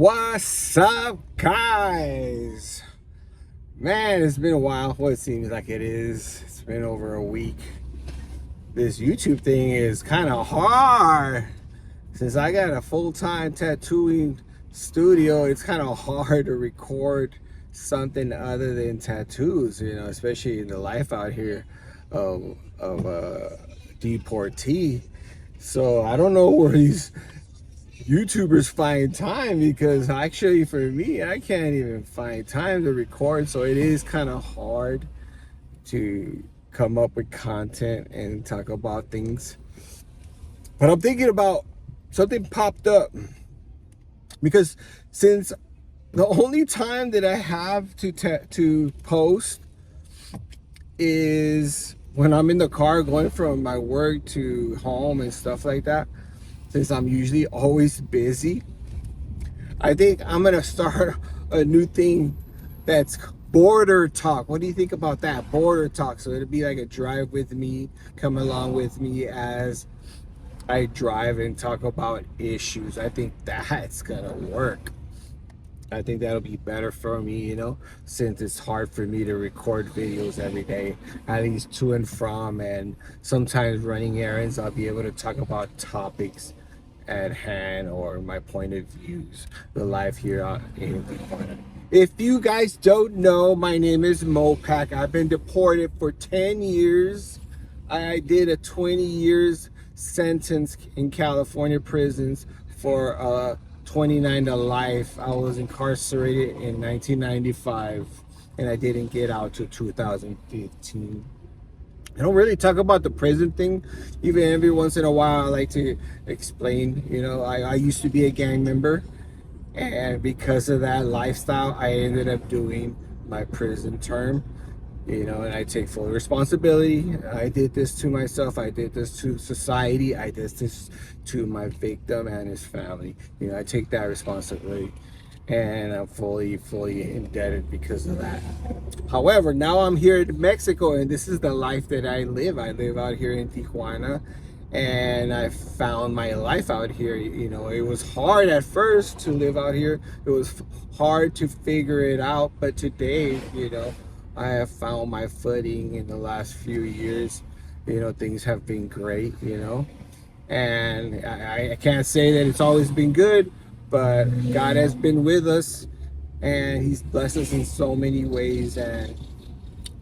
What's up, guys? Man, it's been a while. Well, it seems like it is. It's been over a week. This YouTube thing is kind of hard. Since I got a full-time tattooing studio, it's kind of hard to record something other than tattoos, especially in the life out here of deportee. So I don't know where these YouTubers find time, because actually for me, I can't even find time to record. So it is kind of hard to come up with content and talk about things. But I'm thinking about something popped up, because since the only time that I have to post is when I'm in the car going from my work to home and stuff like that, since I'm usually always busy, I think I'm gonna start a new thing that's border talk. What do you think about that? Border talk. So it'll be like a drive with me, come along with me as I drive and talk about issues. I think that's gonna work. I think that'll be better for me, since it's hard for me to record videos every day, at least to and from, and sometimes running errands. I'll be able to talk about topics at hand or my point of views, the life here in Tijuana. If you guys don't know, my name is Mopac. I've been deported for 10 years. I did a 20 years sentence in California prisons for 29 to life. I was incarcerated in 1995 and I didn't get out till 2015. I don't really talk about the prison thing. Even every once in a while, I like to explain. I used to be a gang member, and because of that lifestyle, I ended up doing my prison term. And I take full responsibility. I did this to myself. I did this to society. I did this to my victim and his family. I take that responsibility, and I'm fully indebted because of that. However, now I'm here in Mexico, and this is the life that I live. I live out here in Tijuana, and I found my life out here. It was hard at first to live out here. It was hard to figure it out, but today, I have found my footing in the last few years. Things have been great, and I can't say that it's always been good, but God has been with us, and He's blessed us in so many ways, and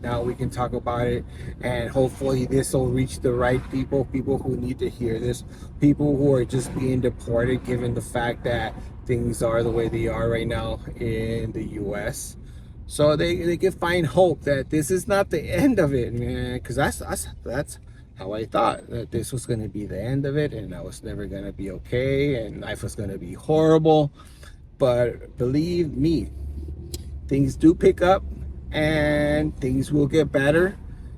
now we can talk about it, and hopefully this will reach the right people who need to hear this, people who are just being deported, given the fact that things are the way they are right now in the US. So they can find hope that this is not the end of it, man, because that's how I thought, that this was going to be the end of it, and I was never going to be okay, and life was going to be horrible. But believe me, things do pick up, and things will get better,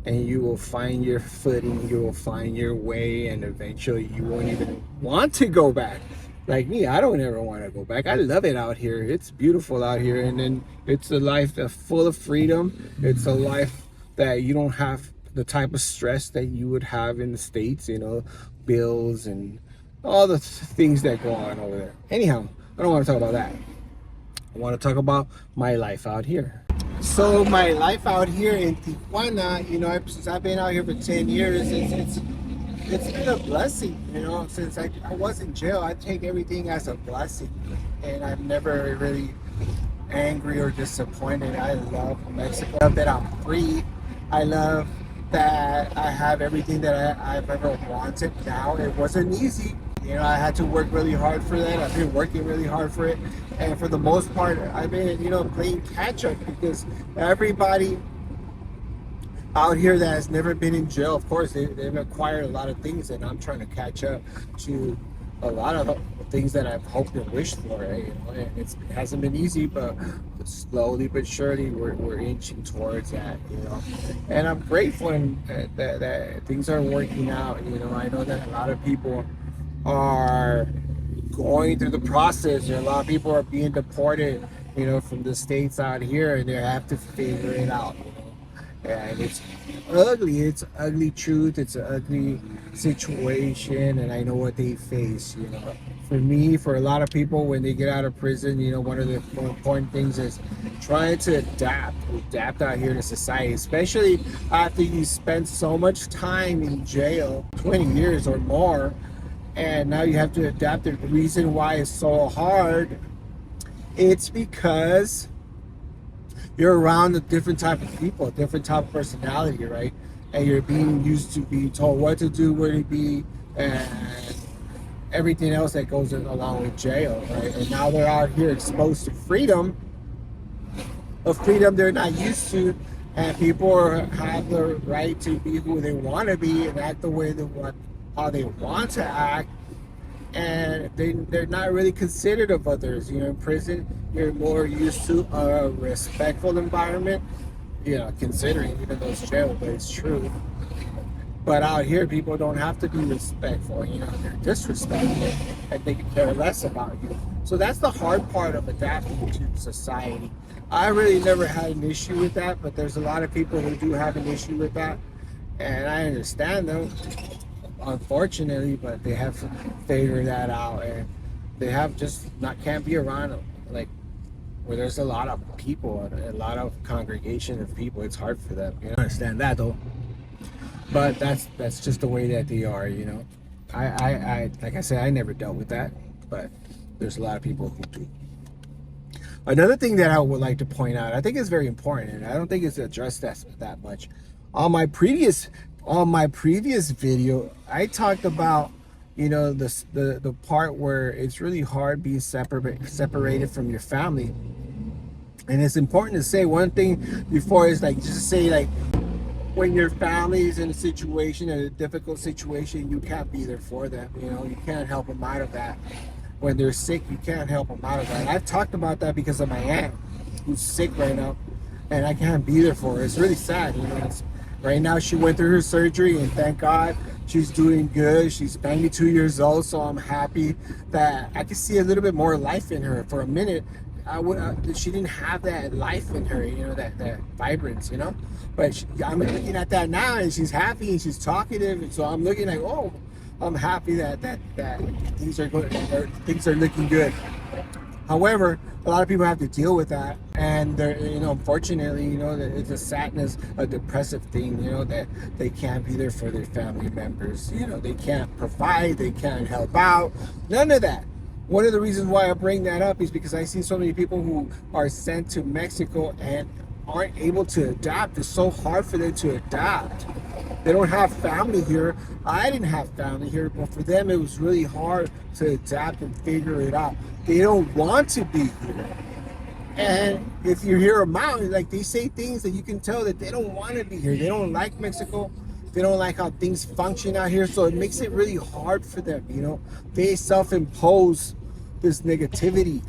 and you will find your footing, you will find your way, and eventually you won't even want to go back. Like me, I don't ever want to go back. I love it out here. It's beautiful out here, and then it's a life that's full of freedom. It's a life that you don't have the type of stress that you would have in the States, bills and all the things that go on over there. Anyhow, I don't want to talk about that. I want to talk about my life out here. So my life out here in Tijuana, since I've been out here for 10 years, it's been a blessing. Since I was in jail, I take everything as a blessing, and I'm never really angry or disappointed. I love Mexico. I love that I'm free. I love that I have everything that I've ever wanted now. It wasn't easy. I had to work really hard for that. I've been working really hard for it. And for the most part, I've been, playing catch up, because everybody out here that has never been in jail, of course, they've acquired a lot of things, and I'm trying to catch up to a lot of things that I've hoped and wished for. And it hasn't been easy, but slowly but surely we're inching towards that. And I'm grateful that things are working out. I know that a lot of people are going through the process, and a lot of people are being deported, from the States out here, and they have to figure it out. And it's ugly truth, it's an ugly situation, and I know what they face, you know. For me, for a lot of people, when they get out of prison, you know, one of the more important things is trying to adapt out here to society, especially after you spend so much time in jail, 20 years or more, and now you have to adapt. The reason why it's so hard, it's because you're around a different type of people, a different type of personality, right? And you're being used to be told what to do, where to be, and everything else that goes along with jail, right? And now they're out here exposed to freedom, a freedom they're not used to, and people have the right to be who they want to be and act the way they want, how they want to act, and they're not really considerate of others. You know, in prison, you're more used to a respectful environment. You know, considering even though it's jail, but it's true. But out here, people don't have to be respectful. You know, they're disrespectful and they can care less about you. So that's the hard part of adapting to society. I really never had an issue with that, but there's a lot of people who do have an issue with that, and I understand them, unfortunately, but they have figured that out, and they have just not can't be around like where there's a lot of people and a lot of congregation of people. It's hard for them. You know? I understand that though, but that's just the way that they are. You know, I like I said, I never dealt with that, but there's a lot of people who do. Another thing that I would like to point out, I think it's very important, and I don't think it's addressed that much. On my previous video, I talked about, you know, the part where it's really hard being separated from your family. And it's important to say one thing before is like just say like when your family is in a situation, in a difficult situation, you can't be there for them. You know, you can't help them out of that. When they're sick, you can't help them out of that. I've talked about that because of my aunt, who's sick right now, and I can't be there for her. It's really sad. You know, right now she went through her surgery, and thank God she's doing good. She's 92 years old, so I'm happy that I can see a little bit more life in her. For a minute, she didn't have that life in her, you know, that vibrance, you know. But I'm looking at that now, and she's happy and she's talkative, and so I'm looking like, oh, I'm happy that things are good, things are looking good. However, a lot of people have to deal with that, and they're, you know, unfortunately, you know, that it's a sadness, a depressive thing, you know, that they can't be there for their family members. You know, they can't provide, they can't help out, none of that. One of the reasons why I bring that up is because I see so many people who are sent to Mexico and aren't able to adapt. It's so hard for them to adapt. They don't have family here. I didn't have family here, but for them it was really hard to adapt and figure it out. They don't want to be here. And if you hear them out, like they say things that you can tell that they don't want to be here. They don't like Mexico. They don't like how things function out here. So it makes it really hard for them, you know. They self-impose this negativity,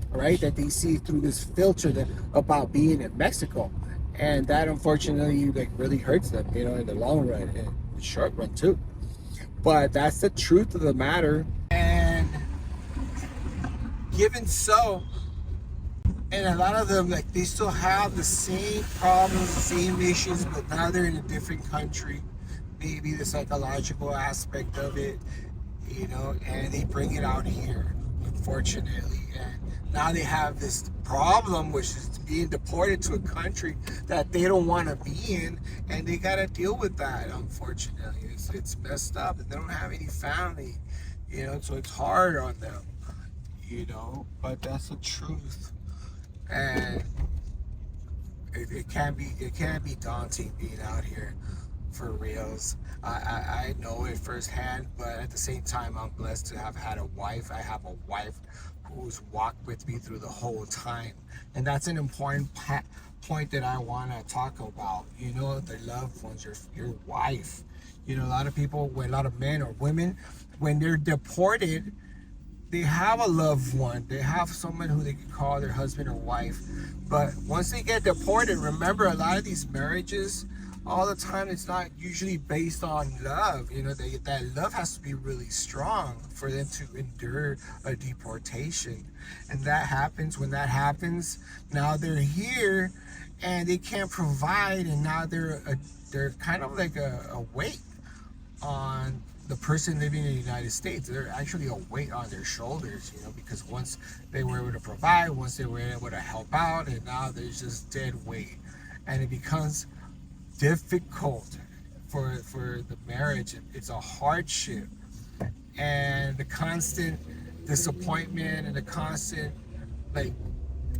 right, that they see through this filter that about being in Mexico. And that unfortunately like really hurts them, you know, in the long run and the short run too. But that's the truth of the matter. And given so, and a lot of them, like, they still have the same problems, the same issues, but now they're in a different country. Maybe the psychological aspect of it, you know, and they bring it out here, unfortunately. And now they have this problem, which is being deported to a country that they don't want to be in, and they got to deal with that, unfortunately. It's messed up, and they don't have any family, you know, so it's hard on them, you know, but that's the truth. And it can be daunting being out here for reals. I know it firsthand, but at the same time, I'm blessed to have had a wife. I have a wife who's walked with me through the whole time, and that's an important point that I want to talk about. You know, the loved ones, your wife. You know, a lot of people, when a lot of men or women, when they're deported, they have a loved one. They have someone who they can call their husband or wife. But once they get deported, remember, a lot of these marriages, all the time, it's not usually based on love. You know, that love has to be really strong for them to endure a deportation. And that happens, when that happens, now they're here, and they can't provide, and now they're kind of like a weight on the person living in the United States. They're actually a weight on their shoulders, because once they were able to provide, once they were able to help out, and now there's just dead weight, and it becomes difficult for the marriage. It's a hardship, and the constant disappointment and the constant, like,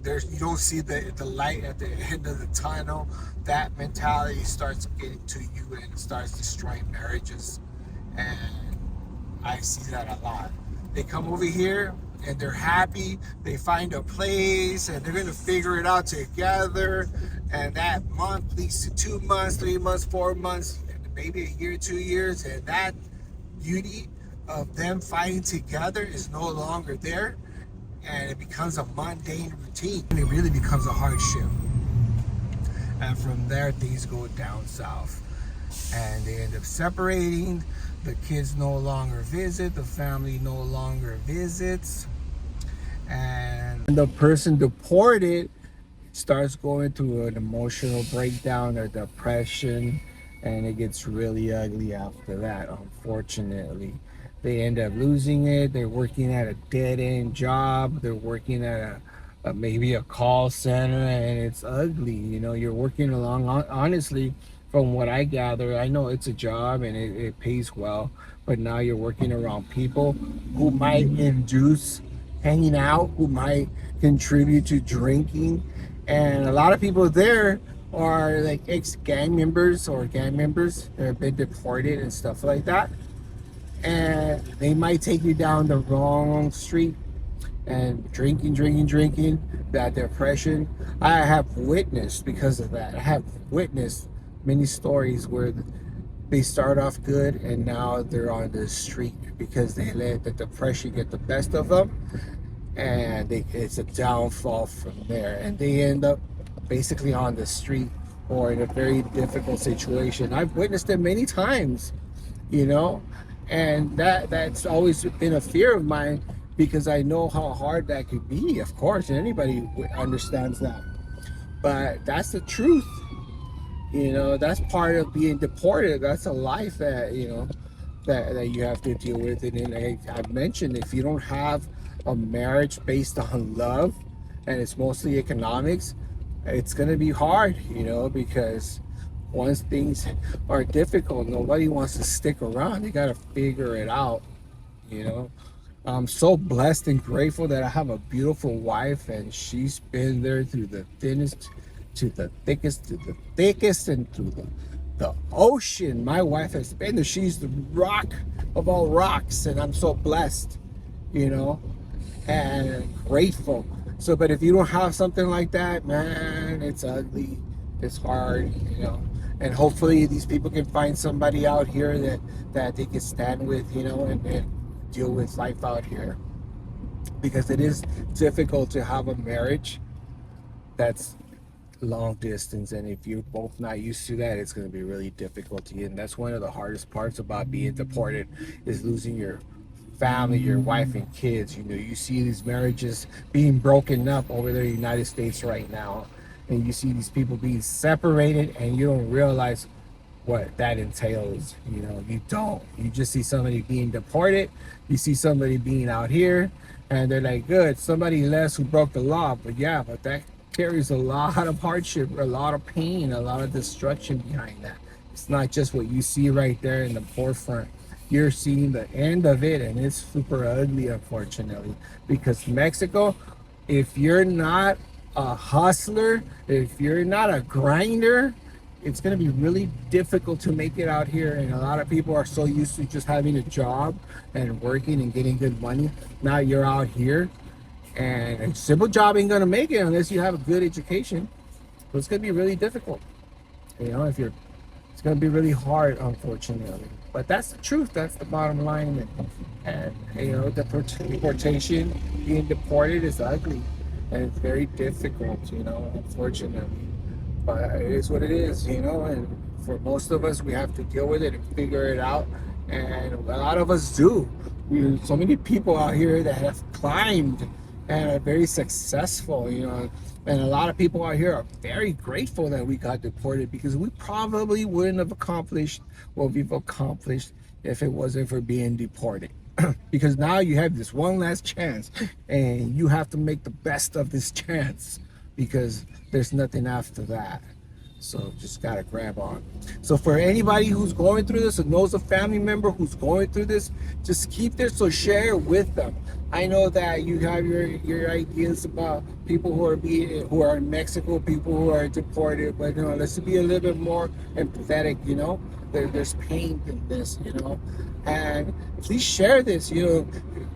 you don't see the light at the end of the tunnel. That mentality starts getting to you and starts destroying marriages. And I see that a lot. They come over here and they're happy. They find a place and they're gonna figure it out together. And that month leads to 2 months, 3 months, 4 months, maybe a year, 2 years, and that beauty of them fighting together is no longer there, and it becomes a mundane routine. It really becomes a hardship, and from there things go down south, and they end up separating. The kids no longer visit, the family no longer visits, and the person deported starts going through an emotional breakdown or depression, and it gets really ugly after that, unfortunately. They end up losing it. They're working at a dead-end job. They're working at maybe a call center, and it's ugly. You're working along, honestly, from what I gather, I know it's a job and it pays well, but now you're working around people who might induce hanging out, who might contribute to drinking, and a lot of people there are like ex-gang members or gang members that have been deported and stuff like that, and they might take you down the wrong street and drinking, that depression. I have witnessed, because of that, I have witnessed many stories where they start off good and now they're on the street because they let the depression get the best of them, and it's a downfall from there, and they end up basically on the street or in a very difficult situation. I've witnessed it many times, and that's always been a fear of mine, because I know how hard that could be, of course, and anybody understands that. But that's the truth. That's part of being deported. That's a life that that you have to deal with. And I mentioned, if you don't have a marriage based on love and it's mostly economics, it's gonna be hard, because once things are difficult, nobody wants to stick around. You gotta figure it out. I'm so blessed and grateful that I have a beautiful wife, and she's been there through the thinnest to the thickest, and through the ocean. My wife has been there. She's the rock of all rocks, and I'm so blessed, and grateful. So, but if you don't have something like that, man, it's ugly. It's hard, And hopefully these people can find somebody out here that they can stand with, and deal with life out here, because it is difficult to have a marriage that's long distance, and if you're both not used to that, it's going to be really difficult. And that's one of the hardest parts about being deported, is losing your family, your wife and kids. You see these marriages being broken up over the United States right now, and you see these people being separated, and you don't realize what that entails. You don't. You just see somebody being deported, you see somebody being out here, and they're like, good, somebody less who broke the law. But that carries a lot of hardship, a lot of pain, a lot of destruction behind that. It's not just what you see right there in the forefront. You're seeing the end of it, and it's super ugly, unfortunately, because Mexico, if you're not a hustler, if you're not a grinder, it's going to be really difficult to make it out here. And a lot of people are so used to just having a job and working and getting good money. Now you're out here, and a simple job ain't going to make it unless you have a good education. So it's going to be really difficult. It's going to be really hard, unfortunately. But that's the truth. That's the bottom line. And deportation, being deported, is ugly, and it's very difficult, unfortunately. But it is what it is, and for most of us, we have to deal with it and figure it out. And a lot of us do. So many people out here that have climbed, and are very successful, you know. And a lot of people out here are very grateful that we got deported, because we probably wouldn't have accomplished what we've accomplished if it wasn't for being deported. Because now you have this one last chance, and you have to make the best of this chance, because there's nothing after that. So just gotta grab on. So for anybody who's going through this or knows a family member who's going through this, just keep this or share it with them. I know that you have your ideas about people who are in Mexico, people who are deported, but you know, let's be a little bit more empathetic. You know, there's pain in this. You know, and please share this. You know,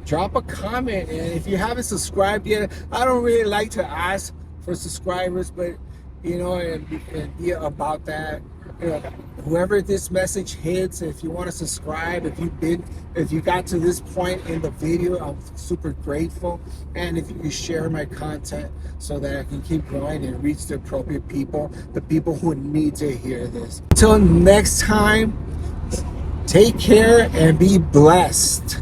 drop a comment, and if you haven't subscribed yet, I don't really like to ask for subscribers, but you know, and be about that. You know, whoever this message hits, if you want to subscribe, if you got to this point in the video, I'm super grateful. And if you can share my content so that I can keep growing and reach the appropriate people, the people who need to hear this. Until next time, take care and be blessed.